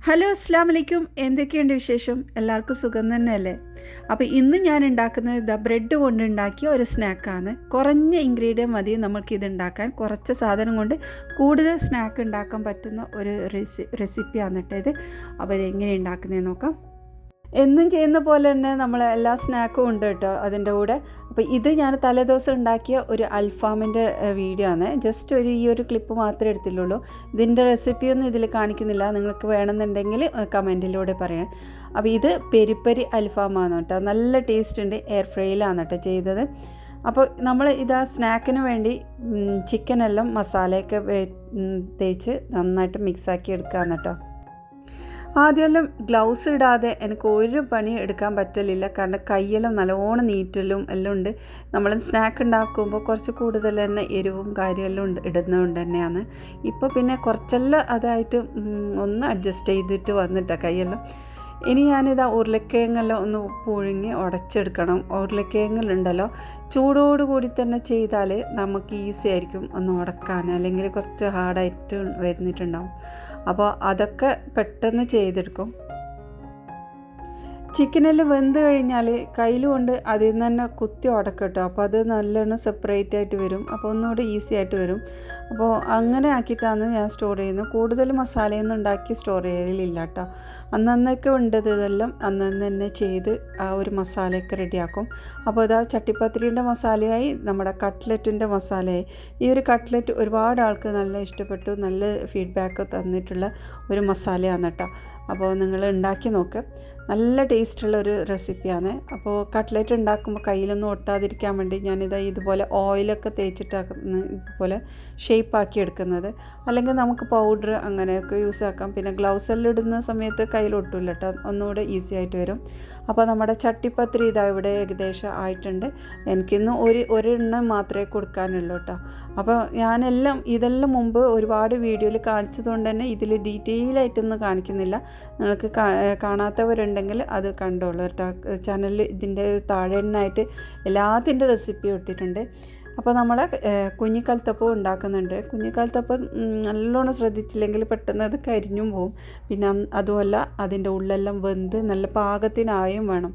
Hello അസ്സാം വലൈക്കും. എന്തൊക്കെയുണ്ട് വിശേഷം? എല്ലാവർക്കും സുഖം തന്നെയല്ലേ? അപ്പോൾ ഇന്ന് ഞാൻ ഉണ്ടാക്കുന്നത് ബ്രെഡ് കൊണ്ട് ഉണ്ടാക്കിയ ഒരു സ്നാക്കാണ്. കുറഞ്ഞ ഇൻഗ്രീഡിയൻറ്റ് മതി നമുക്കിത് ഉണ്ടാക്കാൻ. കുറച്ച് സാധനം കൊണ്ട് കൂടുതൽ സ്നാക്ക് ഉണ്ടാക്കാൻ പറ്റുന്ന ഒരു റെസിപ്പിയാണ് കേട്ടോ ഇത്. അപ്പോൾ ഇതെങ്ങനെ ഉണ്ടാക്കുന്നതെന്ന് നോക്കാം. എന്നും ചെയ്യുന്ന പോലെ തന്നെ നമ്മൾ എല്ലാ സ്നാക്കും ഉണ്ട് കേട്ടോ അതിൻ്റെ കൂടെ. അപ്പോൾ ഇത് ഞാൻ തലേദിവസം ഉണ്ടാക്കിയ ഒരു അൽഫാമിൻ്റെ വീഡിയോ ആണ്. ജസ്റ്റ് ഈ ഒരു ക്ലിപ്പ് മാത്രമേ എടുത്തിട്ടുള്ളൂ. ഇതിൻ്റെ റെസിപ്പിയൊന്നും ഇതിൽ കാണിക്കുന്നില്ല. നിങ്ങൾക്ക് വേണമെന്നുണ്ടെങ്കിൽ കമൻറ്റിലൂടെ പറയാം. അപ്പോൾ ഇത് പെരി അൽഫാമാണ് കേട്ടോ. നല്ല ടേസ്റ്റ് ഉണ്ട്. എയർ ഫ്രൈയിലാണ് കേട്ടോ ചെയ്തത്. അപ്പോൾ നമ്മൾ ഇതാ സ്നാക്കിന് വേണ്ടി ചിക്കനെല്ലാം മസാലയൊക്കെ തേച്ച് നന്നായിട്ട് മിക്സാക്കി എടുക്കാമെന്ന് കേട്ടോ. ആദ്യമെല്ലാം ഗ്ലൗസ് ഇടാതെ എനിക്ക് ഒരു പണി എടുക്കാൻ പറ്റലില്ല. കാരണം കയ്യെല്ലാം നല്ലോണം നീറ്റലും എല്ലാം ഉണ്ട്. നമ്മൾ സ്നാക്ക് ഉണ്ടാക്കുമ്പോൾ കുറച്ച് കൂടുതൽ തന്നെ എരിവും കാര്യമെല്ലാം ഇടുന്നതുകൊണ്ട് തന്നെയാണ്. ഇപ്പോൾ പിന്നെ കുറച്ചെല്ലാം അതായിട്ട് ഒന്ന് അഡ്ജസ്റ്റ് ചെയ്തിട്ട് വന്നിട്ടാണ് കൈയെല്ലാം. ഇനി ഞാനിതാ ഉരുളക്കിഴങ്ങെല്ലാം ഒന്ന് പുഴുങ്ങി ഉടച്ചെടുക്കണം. ഉരുളക്കിഴങ്ങുണ്ടല്ലോ ചൂടോട് കൂടി തന്നെ ചെയ്താൽ നമുക്ക് ഈസി ആയിരിക്കും ഒന്ന് ഉടക്കാൻ, അല്ലെങ്കിൽ കുറച്ച് ഹാർഡായിട്ട് വരുന്നിട്ടുണ്ടാവും. അപ്പോൾ അതൊക്കെ പെട്ടെന്ന് ചെയ്തെടുക്കും. ചിക്കനെല്ലാം വെന്ത് കഴിഞ്ഞാൽ കയ്യിൽ കൊണ്ട് അതിൽ നിന്ന് തന്നെ കുത്തി ഉടക്കട്ടോ. അപ്പോൾ അത് നല്ലോണം സെപ്പറേറ്റ് ആയിട്ട് വരും. അപ്പോൾ ഒന്നുകൂടി ഈസി ആയിട്ട് വരും. അപ്പോൾ അങ്ങനെ ആക്കിയിട്ടാണ് ഞാൻ സ്റ്റോർ ചെയ്യുന്നത്. കൂടുതൽ മസാലയൊന്നും ഉണ്ടാക്കി സ്റ്റോർ ചെയ്യലില്ല കേട്ടോ. അന്നന്നൊക്കെ ഉണ്ടത് ഇതെല്ലാം അന്നന്ന് തന്നെ ചെയ്ത് ആ ഒരു മസാലയൊക്കെ റെഡിയാക്കും. അപ്പോൾ ഇതാ ചട്ടിപ്പത്തിരിൻ്റെ മസാലയായി, നമ്മുടെ കട്ട്ലറ്റിൻ്റെ മസാലയായി. ഈ ഒരു കട്ട്ലറ്റ് ഒരുപാട് ആൾക്ക് നല്ല ഇഷ്ടപ്പെട്ടു, നല്ല ഫീഡ്ബാക്ക് തന്നിട്ടുള്ള ഒരു മസാലയാണ് കേട്ടോ. അപ്പോൾ നിങ്ങൾ ഉണ്ടാക്കി നോക്ക്. നല്ല ടേസ്റ്റുള്ളൊരു റെസിപ്പിയാണ്. അപ്പോൾ കട്ട്ലറ്റ് ഉണ്ടാക്കുമ്പോൾ കയ്യിലൊന്നും ഒട്ടാതിരിക്കാൻ വേണ്ടി ഞാനിത് ഇതുപോലെ ഓയിലൊക്കെ തേച്ചിട്ടാണ് ഇതുപോലെ ഷേപ്പാക്കി എടുക്കുന്നത്. അല്ലെങ്കിൽ നമുക്ക് പൗഡർ അങ്ങനെയൊക്കെ യൂസ് ആക്കാം. പിന്നെ ഗ്ലൗസ് എല്ലാം ഇടുന്ന സമയത്ത് കയ്യിലൊട്ടില്ല കേട്ടോ, ഒന്നുകൂടെ ഈസി ആയിട്ട് വരും. അപ്പോൾ നമ്മുടെ ചട്ടിപ്പത്തിരി ഇതാ ഇവിടെ ഏകദേശം ആയിട്ടുണ്ട്. എനിക്കിന്ന് ഒരെണ്ണം മാത്രമേ കൊടുക്കാനുള്ളൂ കേട്ടോ. അപ്പോൾ ഇതെല്ലാം മുമ്പ് ഒരുപാട് വീഡിയോയിൽ കാണിച്ചതുകൊണ്ട് തന്നെ ഇതിൽ ഡീറ്റെയിൽ ആയിട്ടൊന്നും കാണിക്കുന്നില്ല. നിങ്ങൾക്ക് കാണാത്തവരുണ്ടെങ്കിൽ അത് കണ്ടോളൂ കേട്ടോ. ചാനലിൽ ഇതിൻ്റെ താഴെ തന്നെയായിട്ട് എല്ലാത്തിൻ്റെ റെസിപ്പി ഇട്ടിട്ടുണ്ട്. അപ്പോൾ നമ്മൾ കുഞ്ഞിക്കലത്തപ്പം ഉണ്ടാക്കുന്നുണ്ട്. കുഞ്ഞിക്കലത്തപ്പം നല്ലോണം ശ്രദ്ധിച്ചില്ലെങ്കിൽ പെട്ടെന്ന് അത് കരിഞ്ഞും പോവും. പിന്നെ അതുമല്ല അതിൻ്റെ ഉള്ളെല്ലാം വെന്ത് നല്ല പാകത്തിനായും വേണം.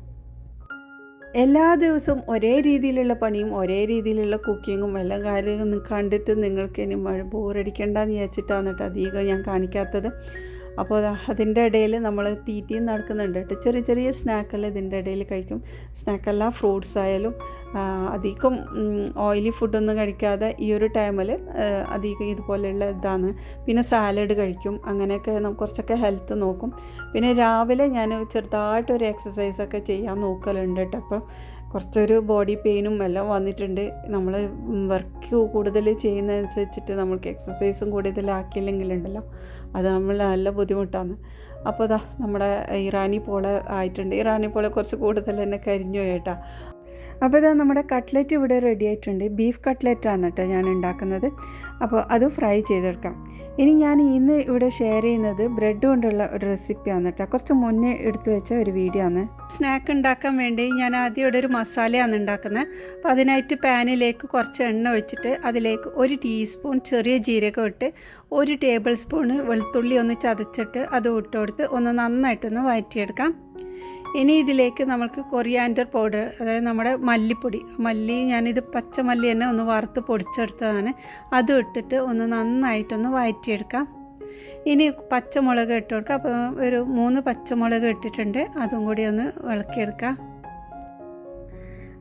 എല്ലാ ദിവസവും ഒരേ രീതിയിലുള്ള പണിയും ഒരേ രീതിയിലുള്ള കുക്കിങ്ങും എല്ലാ കാര്യങ്ങളും കണ്ടിട്ട് നിങ്ങൾക്ക് ഇനി ബോറടിക്കേണ്ടെന്ന് വിചാരിച്ചിട്ടാണ് കേട്ടോ അധികം ഞാൻ കാണിക്കാത്തത്. അപ്പോൾ അതിൻ്റെ ഇടയിൽ നമ്മൾ തീറ്റയും നടക്കുന്നുണ്ട് കേട്ടോ. ചെറിയ ചെറിയ സ്നാക്കെല്ലാം ഇതിൻ്റെ ഇടയിൽ കഴിക്കും. സ്നാക്കെല്ലാം ഫ്രൂട്ട്സ് ആയാലും അധികം ഓയിലി ഫുഡൊന്നും കഴിക്കാതെ ഈ ഒരു ടൈമിൽ അധികം ഇതുപോലെയുള്ള ഇതാണ്. പിന്നെ സാലഡ് കഴിക്കും. അങ്ങനെയൊക്കെ കുറച്ചൊക്കെ ഹെൽത്ത് നോക്കും. പിന്നെ രാവിലെ ഞാൻ ചെറുതായിട്ടൊരു എക്സസൈസൊക്കെ ചെയ്യാൻ നോക്കലുണ്ട് കേട്ടോ. അപ്പോൾ കുറച്ചൊരു ബോഡി പെയിനും എല്ലാം വന്നിട്ടുണ്ട്. നമ്മൾ വർക്ക് കൂടുതൽ ചെയ്യുന്നതനുസരിച്ചിട്ട് നമ്മൾക്ക് എക്സസൈസും കൂടുതലാക്കിയില്ലെങ്കിലുണ്ടല്ലോ അത് നമ്മൾ നല്ല ബുദ്ധിമുട്ടാണ്. അപ്പോൾ ഇതാ നമ്മുടെ ഇറാനി പോള ആയിട്ടുണ്ട്. ഇറാനി പോള കുറച്ച് കൂടുതൽ തന്നെ കരിഞ്ഞു കേട്ടോ. അപ്പോൾ ഇതാ നമ്മുടെ കട്ട്ലറ്റ് ഇവിടെ റെഡി ആയിട്ടുണ്ട്. ബീഫ് കട്ട്ലറ്റാണ് കേട്ടോ ഞാൻ ഉണ്ടാക്കുന്നത്. അപ്പോൾ അത് ഫ്രൈ ചെയ്തെടുക്കാം. ഇനി ഞാൻ ഇന്ന് ഇവിടെ ഷെയർ ചെയ്യുന്നത് ബ്രെഡ് കൊണ്ടുള്ള ഒരു റെസിപ്പിയാണ് കേട്ടോ. കുറച്ച് മുന്നേ എടുത്തു വെച്ച ഒരു വീഡിയോ ആണ്. സ്നാക്ക് ഉണ്ടാക്കാൻ വേണ്ടി ഞാൻ ആദ്യം ഇവിടെ ഒരു മസാലയാണ് ഉണ്ടാക്കുന്നത്. അപ്പോൾ അതിനായിട്ട് പാനിലേക്ക് കുറച്ച് എണ്ണ ഒഴിച്ചിട്ട് അതിലേക്ക് 1 ടീസ്പൂൺ ചെറിയ ജീരകം ഇട്ട് 1 ടേബിൾ സ്പൂണ് വെളുത്തുള്ളി ഒന്ന് ചതച്ചിട്ട് അത് ഇട്ട് കൊടുത്ത് ഒന്ന് നന്നായിട്ടൊന്ന് വഴറ്റിയെടുക്കാം. ഇനി ഇതിലേക്ക് നമുക്ക് കൊറിയാൻഡർ പൗഡർ, അതായത് നമ്മുടെ മല്ലി ഞാനിത് പച്ചമല്ലി തന്നെ ഒന്ന് വറുത്ത് പൊടിച്ചെടുത്തതാണ്. അത് ഇട്ടിട്ട് ഒന്ന് നന്നായിട്ടൊന്ന് വഴറ്റിയെടുക്കാം. ഇനി പച്ചമുളക് ഇട്ട് കൊടുക്കാം. അപ്പോൾ ഒരു 3 പച്ചമുളക് ഇട്ടിട്ടുണ്ട്. അതും കൂടി ഒന്ന് ഇളക്കിയെടുക്കാം.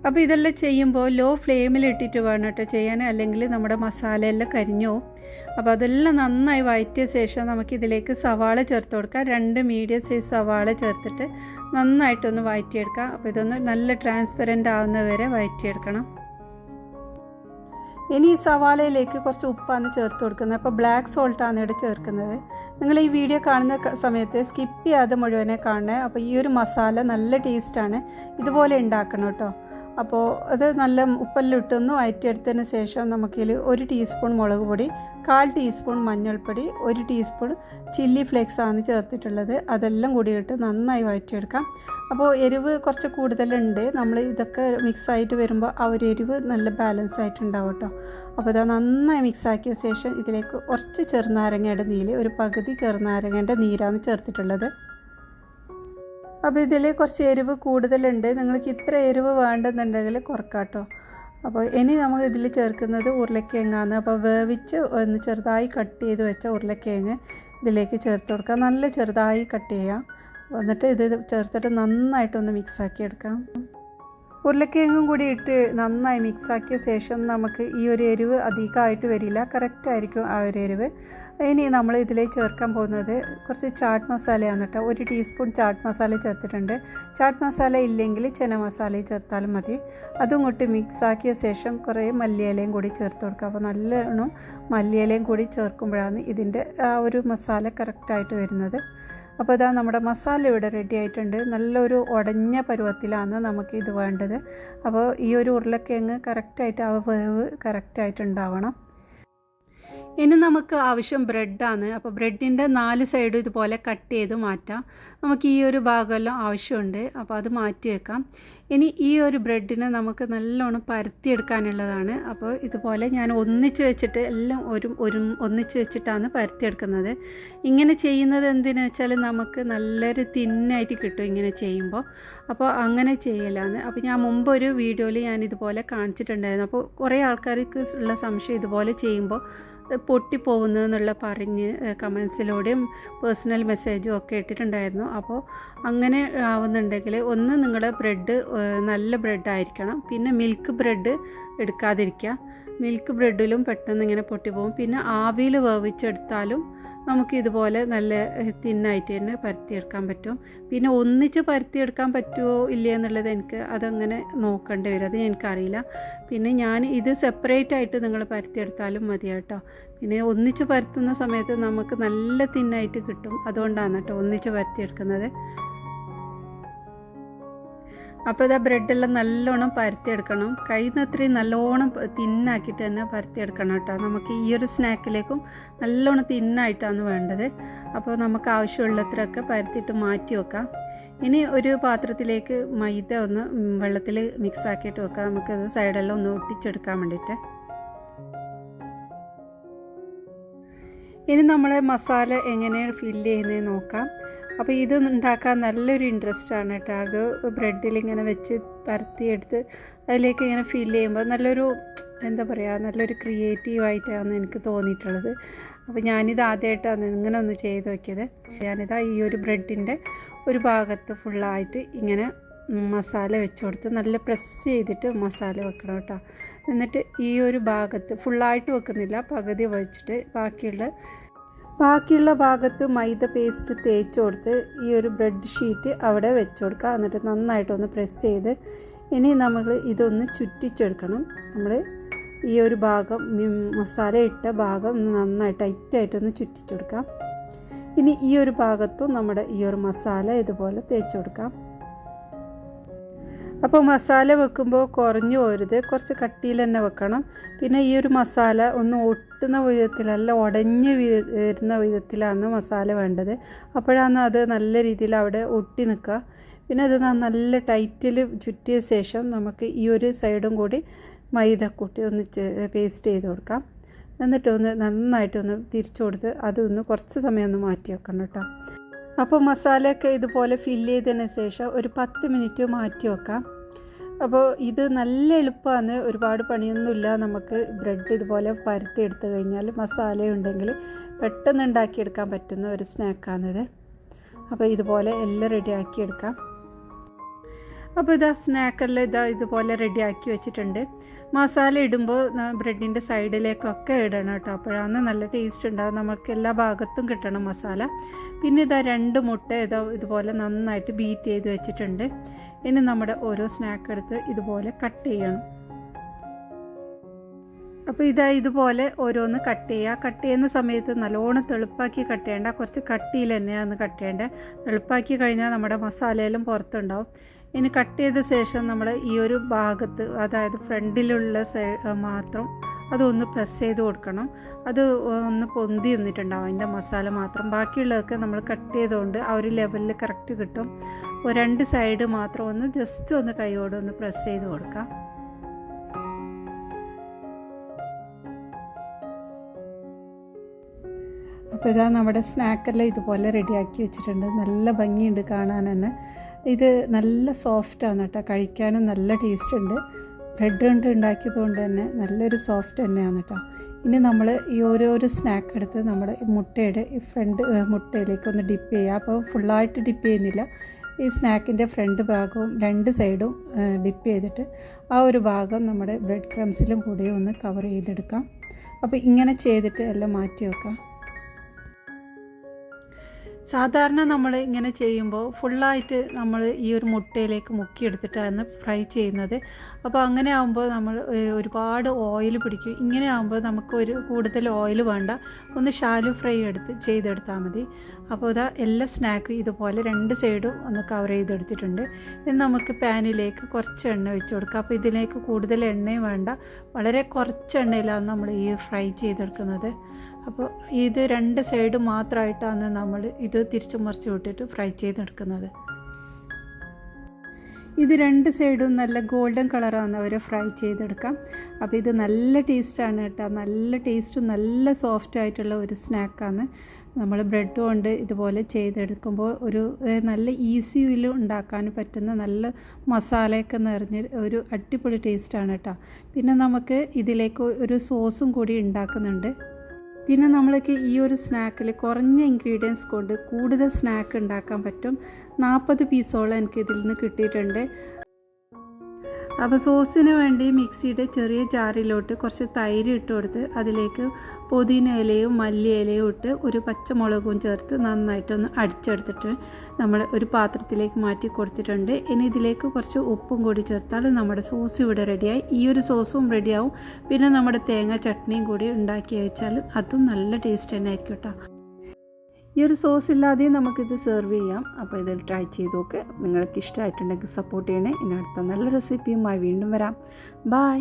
അപ്പോൾ ഇതെല്ലാം ചെയ്യുമ്പോൾ ലോ ഫ്ലെയിമിൽ ഇട്ടിട്ട് വേണം കേട്ടോ ചെയ്യാൻ, അല്ലെങ്കിൽ നമ്മുടെ മസാലയെല്ലാം കരിഞ്ഞു പോകും. അപ്പോൾ അതെല്ലാം നന്നായി വഴറ്റിയ ശേഷം നമുക്കിതിലേക്ക് സവാള ചേർത്ത് കൊടുക്കാം. 2 മീഡിയം സൈസ് സവാള ചേർത്തിട്ട് നന്നായിട്ടൊന്ന് വഴറ്റിയെടുക്കാം. അപ്പോൾ ഇതൊന്ന് നല്ല ട്രാൻസ്പെറൻ്റ് ആവുന്നവരെ വഴറ്റിയെടുക്കണം. ഇനി ഈ സവാളയിലേക്ക് കുറച്ച് ഉപ്പാണ് ചേർത്ത് കൊടുക്കുന്നത്. അപ്പോൾ ബ്ലാക്ക് സോൾട്ടാണ് ഇവിടെ ചേർക്കുന്നത്. നിങ്ങൾ ഈ വീഡിയോ കാണുന്ന സമയത്ത് സ്കിപ്പ് ചെയ്യാതെ മുഴുവനെ കാണണേ. അപ്പോൾ ഈ ഒരു മസാല നല്ല ടേസ്റ്റാണ്. ഇതുപോലെ ഉണ്ടാക്കണം കേട്ടോ. അപ്പോൾ അത് നല്ല ഉപ്പെല്ലാം ഇട്ടൊന്ന് വഴറ്റിയെടുത്തതിന് ശേഷം നമുക്കിതിൽ 1 ടീസ്പൂൺ മുളക് പൊടി, 1/4 ടീസ്പൂൺ മഞ്ഞൾപ്പൊടി, 1 ടീസ്പൂൺ ചില്ലി ഫ്ലേക്സ് ആണ് ചേർത്തിട്ടുള്ളത്. അതെല്ലാം കൂടി ഇട്ട് നന്നായി വഴറ്റിയെടുക്കാം. അപ്പോൾ എരിവ് കുറച്ച് കൂടുതലുണ്ട്. നമ്മൾ ഇതൊക്കെ മിക്സായിട്ട് വരുമ്പോൾ ആ ഒരു എരിവ് നല്ല ബാലൻസ് ആയിട്ടുണ്ടാവും കേട്ടോ. അപ്പോൾ ഇത് നന്നായി മിക്സാക്കിയ ശേഷം ഇതിലേക്ക് കുറച്ച് ചെറുനാരങ്ങയുടെ നീര്, ഒരു പകുതി ചെറുനാരങ്ങയുടെ നീരാണ് ചേർത്തിട്ടുള്ളത്. അപ്പോൾ ഇതിൽ കുറച്ച് എരിവ് കൂടുതലുണ്ട്. നിങ്ങൾക്ക് ഇത്ര എരിവ് വേണ്ടെന്നുണ്ടെങ്കിൽ കുറക്കാട്ടോ. അപ്പോൾ ഇനി നമ്മൾ ഇതിൽ ചേർക്കുന്നത് ഉരുളക്കിഴങ്ങാണ്. അപ്പോൾ വേവിച്ച് ഒന്ന് ചെറുതായി കട്ട് ചെയ്ത് വെച്ച ഉരുളക്കിഴങ്ങ് ഇതിലേക്ക് ചേർത്ത് കൊടുക്കാം. നല്ല ചെറുതായി കട്ട് ചെയ്യാം. എന്നിട്ട് ഇത് ചേർത്തിട്ട് നന്നായിട്ടൊന്ന് മിക്സാക്കി എടുക്കാം. ഉരുളക്കിഴങ്ങും കൂടി ഇട്ട് നന്നായി മിക്സാക്കിയ ശേഷം നമുക്ക് ഈ ഒരു എരിവ് അധികമായിട്ട് വരില്ല, കറക്റ്റായിരിക്കും ആ ഒരു എരിവ്. ഇനി നമ്മൾ ഇതിലേക്ക് ചേർക്കാൻ പോകുന്നത് കുറച്ച് ചാട്ട് മസാലയാണ് കേട്ടോ. 1 ടീസ്പൂൺ ചാട്ട് മസാല ചേർത്തിട്ടുണ്ട്. ചാട്ട് മസാല ഇല്ലെങ്കിൽ ചന മസാല ചേർത്താലും മതി. അതും കൂട്ടി മിക്സാക്കിയ ശേഷം കുറേ മല്ലിയിലയും കൂടി ചേർത്ത് കൊടുക്കുക. അപ്പോൾ നല്ലോണം മല്ലിയിലയും കൂടി ചേർക്കുമ്പോഴാണ് ഇതിൻ്റെ ആ ഒരു മസാല കറക്റ്റായിട്ട് വരുന്നത്. അപ്പോൾ ഇതാ നമ്മുടെ മസാല ഇവിടെ റെഡി ആയിട്ടുണ്ട്. നല്ലൊരു ഉടഞ്ഞ പരുവത്തിലാണ് നമുക്ക് ഇത് വേണ്ടത്. അപ്പോൾ ഈ ഒരു ഉരുളക്കിഴങ്ങ് കറക്റ്റായിട്ട് ആ വേവ് കറക്റ്റായിട്ടുണ്ടാവണം. ഇനി നമുക്ക് ആവശ്യം ബ്രെഡാണ്. അപ്പോൾ ബ്രെഡിൻ്റെ 4 സൈഡും ഇതുപോലെ കട്ട് ചെയ്ത് മാറ്റാം. നമുക്ക് ഈ ഒരു ഭാഗമെല്ലാം ആവശ്യമുണ്ട്. അപ്പോൾ അത് മാറ്റി വെക്കാം. ഇനി ഈ ഒരു ബ്രെഡിനെ നമുക്ക് നല്ലോണം പരത്തിയെടുക്കാനുള്ളതാണ്. അപ്പോൾ ഇതുപോലെ ഞാൻ ഒന്നിച്ച് വെച്ചിട്ട് എല്ലാം ഒന്നിച്ച് വെച്ചിട്ടാണ് പരത്തിയെടുക്കുന്നത്. ഇങ്ങനെ ചെയ്യുന്നത് എന്തിനാ വെച്ചാൽ നമുക്ക് നല്ലൊരു തിന്നായിട്ട് കിട്ടും ഇങ്ങനെ ചെയ്യുമ്പോൾ. അപ്പോൾ അങ്ങനെ ചെയ്യലാണ്. അപ്പോൾ ഞാൻ മുമ്പ് ഒരു വീഡിയോയിൽ ഞാൻ ഇതുപോലെ കാണിച്ചിട്ടുണ്ടായിരുന്നു. അപ്പോൾ കുറേ ആൾക്കാർക്ക് ഉള്ള സംശയം ഇതുപോലെ ചെയ്യുമ്പോൾ പൊട്ടിപ്പോകുന്നതെന്നുള്ള പറഞ്ഞ് കമൻസിലൂടെയും പേഴ്സണൽ മെസ്സേജും ഒക്കെ ഇട്ടിട്ടുണ്ടായിരുന്നു. അപ്പോൾ അങ്ങനെ ആവുന്നുണ്ടെങ്കിൽ ഒന്ന് നിങ്ങളുടെ ബ്രെഡ് നല്ല ബ്രെഡായിരിക്കണം. പിന്നെ മിൽക്ക് ബ്രെഡ് എടുക്കാതിരിക്കുക. മിൽക്ക് ബ്രെഡിലും പെട്ടെന്ന് ഇങ്ങനെ പൊട്ടിപ്പോകും. പിന്നെ ആവിയിൽ വേവിച്ചെടുത്താലും നമുക്ക് ഇതുപോലെ നല്ല തിന്നായിട്ട് തന്നെ പരത്തിയെടുക്കാൻ പറ്റും. പിന്നെ ഒന്നിച്ച് പരത്തിയെടുക്കാൻ പറ്റുമോ ഇല്ല എന്നുള്ളത് അതങ്ങനെ നോക്കേണ്ടി വരും. അത് എനിക്കറിയില്ല. പിന്നെ ഞാൻ ഇത് സെപ്പറേറ്റ് ആയിട്ട് നിങ്ങൾ പരത്തിയെടുത്താലും മതി കേട്ടോ. പിന്നെ ഒന്നിച്ച് പരത്തുന്ന സമയത്ത് നമുക്ക് നല്ല തിന്നായിട്ട് കിട്ടും. അതുകൊണ്ടാണ് കേട്ടോ ഒന്നിച്ച് പരത്തിയെടുക്കുന്നത്. അപ്പോൾ ഇതാ ബ്രെഡെല്ലാം നല്ലോണം പരത്തിയെടുക്കണം. കഴിയുന്നത്രയും നല്ലോണം തിന്നാക്കിയിട്ട് തന്നെ പരത്തിയെടുക്കണം കേട്ടോ. നമുക്ക് ഈ ഒരു സ്നാക്കിലേക്കും നല്ലോണം തിന്നായിട്ടാണ് വേണ്ടത്. അപ്പോൾ നമുക്ക് ആവശ്യമുള്ളത്രയൊക്കെ പരത്തിയിട്ട് മാറ്റി വെക്കാം. ഇനി ഒരു പാത്രത്തിലേക്ക് മൈദ ഒന്ന് വെള്ളത്തിൽ മിക്സാക്കിയിട്ട് വെക്കാം. നമുക്കത് സൈഡെല്ലാം ഒന്ന് ഒട്ടിച്ചെടുക്കാൻ വേണ്ടിയിട്ട്. ഇനി നമ്മളെ മസാല എങ്ങനെയാണ് ഫില്ല് ചെയ്യുന്നത് നോക്കാം. അപ്പോൾ ഇത് ഉണ്ടാക്കാൻ നല്ലൊരു ഇൻട്രസ്റ്റാണ് കേട്ടോ. അത് ബ്രെഡിലിങ്ങനെ വെച്ച് പരത്തിയെടുത്ത് അതിലേക്ക് ഇങ്ങനെ ഫില്ല് ചെയ്യുമ്പോൾ നല്ലൊരു എന്താ പറയുക, നല്ലൊരു ക്രിയേറ്റീവായിട്ടാണ് എനിക്ക് തോന്നിയിട്ടുള്ളത്. അപ്പോൾ ഞാനിത് ആദ്യമായിട്ടാണ് ഇങ്ങനെ ഒന്ന് ചെയ്ത് നോക്കിയത്. ഞാനിതാ ഈ ഒരു ബ്രെഡിൻ്റെ ഒരു ഭാഗത്ത് ഫുള്ളായിട്ട് ഇങ്ങനെ മസാല വെച്ച് കൊടുത്ത് നല്ല പ്രസ് ചെയ്തിട്ട് മസാല വെക്കണം കേട്ടോ. എന്നിട്ട് ഈ ഒരു ഭാഗത്ത് ഫുള്ളായിട്ട് വെക്കുന്നില്ല, പകുതി വെച്ചിട്ട് ബാക്കിയുള്ള ഭാഗത്ത് മൈദ പേസ്റ്റ് തേച്ച് കൊടുത്ത് ഈ ഒരു ബ്രെഡ് ഷീറ്റ് അവിടെ വെച്ച് കൊടുക്കുക. എന്നിട്ട് നന്നായിട്ടൊന്ന് പ്രസ് ചെയ്ത് ഇനി നമ്മൾ ഇതൊന്ന് ചുറ്റിച്ചെടുക്കണം. നമ്മൾ ഈ ഒരു ഭാഗം മസാല ഇട്ട ഭാഗം ഒന്ന് നന്നായി ടൈറ്റായിട്ടൊന്ന് ചുറ്റിച്ചെടുക്കാം. ഇനി ഈ ഒരു ഭാഗത്തും നമ്മുടെ ഈ ഒരു മസാല ഇതുപോലെ തേച്ച് കൊടുക്കാം. അപ്പോൾ മസാല വെക്കുമ്പോൾ കുറഞ്ഞു പോരുത്, കുറച്ച് കട്ടിയിൽ തന്നെ വെക്കണം. പിന്നെ ഈ ഒരു മസാല ഒന്ന് ഒട്ടുന്ന വിധത്തിലല്ല, ഉടഞ്ഞ് വരുന്ന വിധത്തിലാണ് മസാല വേണ്ടത്. അപ്പോഴാണ് അത് നല്ല രീതിയിൽ അവിടെ ഒട്ടി നിൽക്കുക. പിന്നെ അത് നല്ല ടൈറ്റിൽ ചുറ്റിയ ശേഷം നമുക്ക് ഈ ഒരു സൈഡും കൂടി മൈദക്കൂട്ടി ഒന്ന് പേസ്റ്റ് ചെയ്ത് കൊടുക്കാം. എന്നിട്ടൊന്ന് നന്നായിട്ടൊന്ന് തിരിച്ചു കൊടുത്ത് അതൊന്ന് കുറച്ച് സമയം ഒന്ന് മാറ്റി വെക്കണം കേട്ടോ. അപ്പോൾ മസാലയൊക്കെ ഇതുപോലെ ഫില്ല് ചെയ്തതിന് ശേഷം ഒരു 10 മിനിറ്റ് മാറ്റി വെക്കാം. അപ്പോൾ ഇത് നല്ല എളുപ്പമാണ്, ഒരുപാട് പണിയൊന്നുമില്ല. നമുക്ക് ബ്രെഡ് ഇതുപോലെ പരത്തി എടുത്തു കഴിഞ്ഞാൽ മസാല ഉണ്ടെങ്കിൽ പെട്ടെന്ന് ഉണ്ടാക്കിയെടുക്കാൻ പറ്റുന്ന ഒരു സ്നാക്കാണിത്. അപ്പോൾ ഇതുപോലെ എല്ലാം റെഡിയാക്കി എടുക്കാം. അപ്പോൾ ഇതാ സ്നാക്കെല്ലാം ഇതുപോലെ റെഡിയാക്കി വെച്ചിട്ടുണ്ട്. മസാല ഇടുമ്പോൾ ബ്രെഡിൻ്റെ സൈഡിലേക്കൊക്കെ ഇടണം കേട്ടോ. അപ്പോഴാണ് നല്ല ടേസ്റ്റ് ഉണ്ടാകും. നമുക്ക് എല്ലാ ഭാഗത്തും കിട്ടണം മസാല. പിന്നെ 2 മുട്ട ഇതുപോലെ നന്നായിട്ട് ബീറ്റ് ചെയ്ത് വെച്ചിട്ടുണ്ട്. ഇനി നമ്മുടെ ഓരോ സ്നാക്ക് എടുത്ത് ഇതുപോലെ കട്ട് ചെയ്യണം. അപ്പോൾ ഇതുപോലെ ഓരോന്ന് കട്ട് ചെയ്യുക. കട്ട് ചെയ്യുന്ന സമയത്ത് നല്ലോണം തെളുപ്പാക്കി കട്ട് ചെയ്യേണ്ട, കുറച്ച് കട്ടിയിൽ തന്നെയാണ് കട്ട് ചെയ്യേണ്ടത്. തെളുപ്പാക്കി കഴിഞ്ഞാൽ നമ്മുടെ മസാലയെല്ലാം പുറത്തുണ്ടാവും. ഇനി കട്ട് ചെയ്ത ശേഷം നമ്മൾ ഈ ഒരു ഭാഗത്ത്, അതായത് ഫ്രണ്ടിലുള്ള മാത്രം അതൊന്ന് പ്രസ് ചെയ്ത് കൊടുക്കണം. അത് ഒന്ന് പൊന്തി നിന്നിട്ടുണ്ടാവും അതിൻ്റെ മസാല മാത്രം. ബാക്കിയുള്ളതൊക്കെ നമ്മൾ കട്ട് ചെയ്തുകൊണ്ട് ആ ഒരു ലെവലിൽ കറക്റ്റ് കിട്ടും. രണ്ട് സൈഡ് മാത്രം ഒന്ന് ജസ്റ്റ് ഒന്ന് കൈയോടെ ഒന്ന് പ്രസ് ചെയ്ത് കൊടുക്കാം. അപ്പോൾ ഇതാ നമ്മുടെ സ്നാക്കെല്ലാം ഇതുപോലെ റെഡിയാക്കി വെച്ചിട്ടുണ്ട്. നല്ല ഭംഗിയുണ്ട് കാണാൻ തന്നെ. ഇത് നല്ല സോഫ്റ്റാണ് കേട്ടോ, കഴിക്കാനും നല്ല ടേസ്റ്റ് ഉണ്ട്. ബ്രെഡ് കൊണ്ട് ഉണ്ടാക്കിയത് കൊണ്ട് തന്നെ നല്ലൊരു സോഫ്റ്റ് തന്നെയാണ് കേട്ടോ. ഇനി നമ്മൾ ഈ ഓരോരോ സ്നാക്ക് എടുത്ത് നമ്മുടെ മുട്ടയുടെ ഈ ഫ്രണ്ട് മുട്ടയിലേക്ക് ഒന്ന് ഡിപ്പ് ചെയ്യുക. അപ്പോൾ ഫുള്ളായിട്ട് ഡിപ്പ് ചെയ്യുന്നില്ല, ഈ സ്നാക്കിൻ്റെ ഫ്രണ്ട് ഭാഗവും രണ്ട് സൈഡും ഡിപ്പ് ചെയ്തിട്ട് ആ ഒരു ഭാഗം നമ്മുടെ ബ്രെഡ് ക്രംസിലും കൂടി ഒന്ന് കവർ ചെയ്തെടുക്കാം. അപ്പോൾ ഇങ്ങനെ ചെയ്തിട്ട് എല്ലാം മാറ്റി വെക്കാം. സാധാരണ നമ്മൾ ഇങ്ങനെ ചെയ്യുമ്പോൾ ഫുള്ളായിട്ട് നമ്മൾ ഈ ഒരു മുട്ടയിലേക്ക് മുക്കിയെടുത്തിട്ടാണ് ഫ്രൈ ചെയ്യുന്നത്. അപ്പോൾ അങ്ങനെ ആകുമ്പോൾ നമ്മൾ ഒരുപാട് ഓയിൽ പിടിക്കും. ഇങ്ങനെ ആകുമ്പോൾ നമുക്ക് കൂടുതൽ ഓയിൽ വേണ്ട, ഒന്ന് ഷാലോ ഫ്രൈ ചെയ്തെടുത്താൽ മതി. അപ്പോൾ ഇതാ എല്ലാ സ്നാക്കും ഇതുപോലെ രണ്ട് സൈഡും ഒന്ന് കവർ ചെയ്തെടുത്തിട്ടുണ്ട്. ഇനി നമുക്ക് പാനിലേക്ക് കുറച്ച് എണ്ണ ഒഴിച്ച് കൊടുക്കാം. അപ്പോൾ ഇതിലേക്ക് കൂടുതൽ എണ്ണയും വേണ്ട, വളരെ കുറച്ച് എണ്ണയിലാണ് നമ്മൾ ഈ ഫ്രൈ ചെയ്തെടുക്കുന്നത്. അപ്പോൾ ഇത് രണ്ട് സൈഡ് മാത്രമായിട്ടാണ് നമ്മൾ ഇത് തിരിച്ചു മറിച്ച് വിട്ടിട്ട് ഫ്രൈ ചെയ്തെടുക്കുന്നത്. ഇത് രണ്ട് സൈഡും നല്ല ഗോൾഡൻ കളറാണ് അവർ ഫ്രൈ ചെയ്തെടുക്കാം. അപ്പോൾ ഇത് നല്ല ടേസ്റ്റാണ് കേട്ടോ, നല്ല ടേസ്റ്റും നല്ല സോഫ്റ്റ് ആയിട്ടുള്ള ഒരു സ്നാക്കാണ്. നമ്മൾ ബ്രെഡ് കൊണ്ട് ഇതുപോലെ ചെയ്തെടുക്കുമ്പോൾ ഒരു നല്ല ഈസിയിൽ ഉണ്ടാക്കാൻ പറ്റുന്ന നല്ല മസാലയൊക്കെ നിറഞ്ഞ് ഒരു അടിപൊളി ടേസ്റ്റാണ് കേട്ടോ. പിന്നെ നമുക്ക് ഇതിലേക്ക് ഒരു സോസും കൂടി ഉണ്ടാക്കുന്നുണ്ട്. പിന്നെ നമ്മൾക്ക് ഈ ഒരു സ്നാക്കിൽ കുറഞ്ഞ ഇൻഗ്രീഡിയൻസ് കൊണ്ട് കൂടുതൽ സ്നാക്ക് ഉണ്ടാക്കാൻ പറ്റും. 40 പീസോളം എനിക്ക് ഇതിൽ നിന്ന് കിട്ടിയിട്ടുണ്ട്. അപ്പോൾ സോസിന് വേണ്ടി മിക്സിയുടെ ചെറിയ ജാറിലോട്ട് കുറച്ച് തൈര് ഇട്ട് കൊടുത്ത് അതിലേക്ക് പുതിന ഇലയും മല്ലി ഇലയും ഇട്ട് ഒരു പച്ചമുളകും ചേർത്ത് നന്നായിട്ടൊന്ന് അടിച്ചെടുത്തിട്ട് നമ്മൾ ഒരു പാത്രത്തിലേക്ക് മാറ്റി കൊടുത്തിട്ടുണ്ട്. ഇനി ഇതിലേക്ക് കുറച്ച് ഉപ്പും കൂടി ചേർത്താൽ നമ്മുടെ സോസ് ഇവിടെ റെഡിയായി. ഈ ഒരു സോസും റെഡിയാവും. പിന്നെ നമ്മുടെ തേങ്ങ ചട്നിയും കൂടി ഉണ്ടാക്കി വെച്ചാൽ അതും നല്ല ടേസ്റ്റ് തന്നെ ആയിരിക്കും കേട്ടോ. ഈ ഒരു സോസ് ഇല്ലാതെയും നമുക്കിത് സെർവ് ചെയ്യാം. അപ്പോൾ ഇത് ട്രൈ ചെയ്ത് നോക്ക്. നിങ്ങൾക്ക് ഇഷ്ടമായിട്ടുണ്ടെങ്കിൽ സപ്പോർട്ട് ചെയ്യണേ. ഇനി അടുത്ത നല്ല റെസിപ്പിയുമായി വീണ്ടും വരാം. ബായ്.